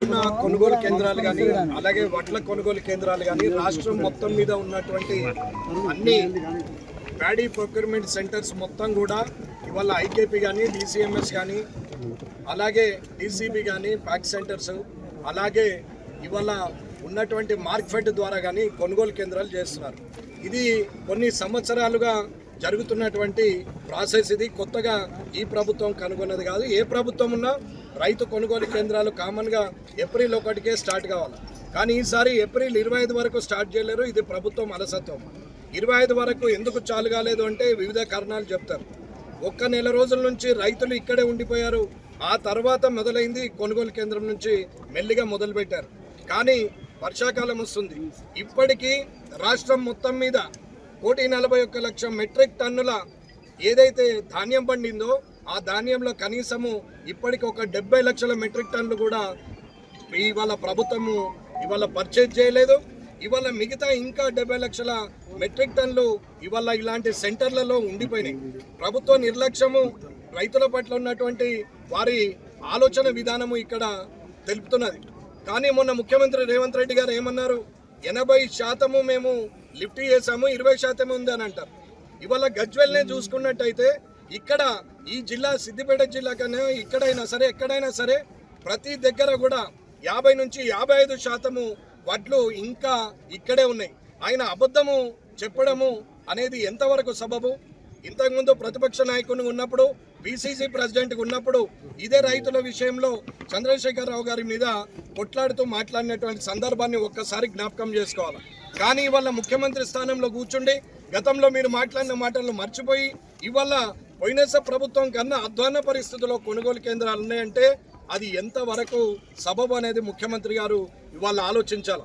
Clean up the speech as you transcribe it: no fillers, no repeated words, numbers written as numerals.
కొనుగోలు కేంద్రాలు కానీ అలాగే వడ్ల కొనుగోలు కేంద్రాలు కానీ రాష్ట్రం మొత్తం మీద ఉన్నటువంటి అన్ని ప్యాడీ ప్రొక్యూర్మెంట్ సెంటర్స్ మొత్తం కూడా ఇవాళ ఐకేపీ కానీ డిసిఎంఎస్ కానీ అలాగే డిసిబి కానీ ప్యాక్ సెంటర్స్ అలాగే ఇవాళ ఉన్నటువంటి మార్కెట్ ద్వారా కానీ కొనుగోలు కేంద్రాలు చేస్తున్నారు. ఇది కొన్ని సంవత్సరాలుగా జరుగుతున్నటువంటి ప్రాసెస్. ఇది కొత్తగా ఈ ప్రభుత్వం కనుగొన్నది కాదు. ఏ ప్రభుత్వం ఉన్నా రైతు కొనుగోలు కేంద్రాలు కామన్గా ఏప్రిల్ 1కే స్టార్ట్ కావాలి. కానీ ఈసారి ఏప్రిల్ 25 వరకు స్టార్ట్ చేయలేరు. ఇది ప్రభుత్వం అలసత్వం. 25 వరకు ఎందుకు చాలు కాలేదు అంటే వివిధ కారణాలు చెప్తారు. ఒక్క నెల రోజుల నుంచి రైతులు ఇక్కడే ఉండిపోయారు. ఆ తర్వాత మొదలైంది కొనుగోలు కేంద్రం నుంచి మెల్లిగా మొదలుపెట్టారు. కానీ వర్షాకాలం వస్తుంది. ఇప్పటికీ రాష్ట్రం మొత్తం మీద 1,41,00,000 మెట్రిక్ టన్నుల ఏదైతే ధాన్యం పండిందో ఆ ధాన్యంలో కనీసము ఇప్పటికి ఒక 70 లక్షల మెట్రిక్ టన్నులు కూడా ఇవాళ ప్రభుత్వము ఇవాళ పర్చేజ్ చేయలేదు. ఇవాళ మిగతా ఇంకా 70 లక్షల మెట్రిక్ టన్నులు ఇవాళ ఇలాంటి సెంటర్లలో ఉండిపోయినాయి. ప్రభుత్వ నిర్లక్ష్యము రైతుల పట్ల ఉన్నటువంటి వారి ఆలోచన విధానము ఇక్కడ తెలుపుతున్నది. కానీ మొన్న ముఖ్యమంత్రి రేవంత్ రెడ్డి గారు ఏమన్నారు? 80% మేము లిఫ్ట్ చేసాము, 20% ఉంది అని అంటారు. ఇవాళ గజ్వెల్నే చూసుకున్నట్టయితే ఇక్కడ ఈ జిల్లా సిద్దిపేట జిల్లా కన్నా ఇక్కడైనా సరే ఎక్కడైనా సరే ప్రతి దగ్గర కూడా 50 నుంచి 55% వడ్లు ఇంకా ఇక్కడే ఉన్నాయి. ఆయన అబద్ధము చెప్పడము అనేది ఎంతవరకు సబబు? ఇంతకుముందు ప్రతిపక్ష నాయకుని ఉన్నప్పుడు పిసిసి ప్రెసిడెంట్గా ఉన్నప్పుడు ఇదే రైతుల విషయంలో చంద్రశేఖరరావు గారి మీద కొట్లాడుతూ మాట్లాడినటువంటి సందర్భాన్ని ఒక్కసారి జ్ఞాపకం చేసుకోవాలి. కానీ ఇవాళ ముఖ్యమంత్రి స్థానంలో కూర్చుండి గతంలో మీరు మాట్లాడిన మాటలను మర్చిపోయి ఇవాళ పోయిన ప్రభుత్వం కన్నా అధ్వాన పరిస్థితుల్లో కొనుగోలు కేంద్రాలు ఉన్నాయంటే అది ఎంతవరకు సబబు అనేది ముఖ్యమంత్రి గారు ఇవాళ ఆలోచించాలి.